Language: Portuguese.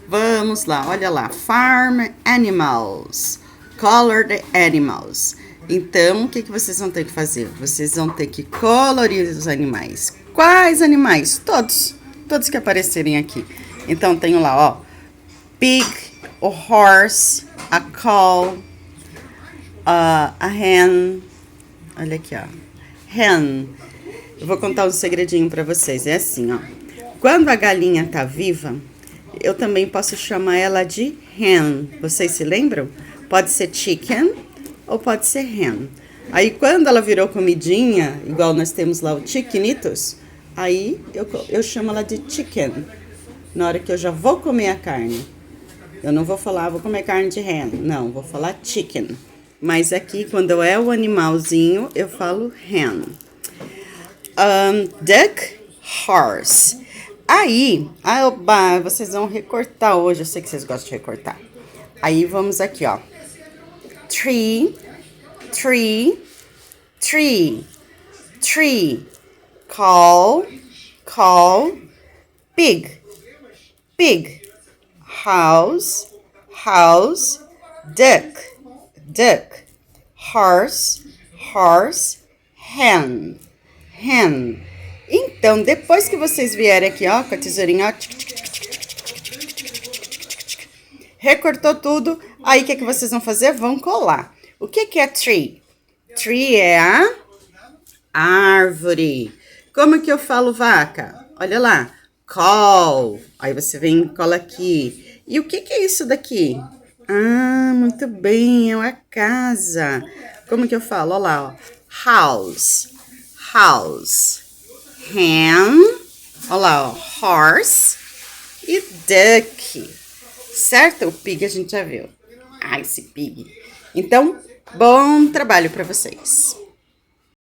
Vamos lá, olha lá. Farm animals. Colored animals. Então, o que vocês vão ter que fazer? Vocês vão ter que colorir os animais. Quais animais? Todos. Todos que aparecerem aqui. Então, tenho lá, ó. Pig, a horse, a cow, a hen. Olha aqui, ó. Hen. Eu vou contar um segredinho pra vocês. É assim, ó. Quando a galinha tá viva, eu também posso chamar ela de hen. Vocês se lembram? Pode ser chicken ou pode ser hen. Aí, quando ela virou comidinha, igual nós temos lá o chickenitos, aí eu chamo ela de chicken. Na hora que eu já vou comer a carne. Eu não vou falar, vou comer carne de hen. Não, vou falar chicken. Mas aqui, quando é o animalzinho, eu falo hen. Duck, horse. Aí, vocês vão recortar hoje. Eu sei que vocês gostam de recortar. Aí, vamos aqui, ó. Tree, tree, tree, tree. Call, call, pig, pig. House, house, duck, duck. Horse, horse, hen, hen. Então, depois que vocês vierem aqui, ó, com a tesourinha, ó, recortou tudo, aí o que vocês vão fazer? Vão colar. O que é tree? Tree é a árvore. Como que eu falo vaca? Olha lá, call. Aí você vem e cola aqui. E o que é isso daqui? Ah, muito bem, é uma casa. Como que eu falo? Olha lá, ó. House, house. Hen, olha lá, ó, horse e duck, certo? O pig a gente já viu. Ah, esse pig. Então, bom trabalho para vocês.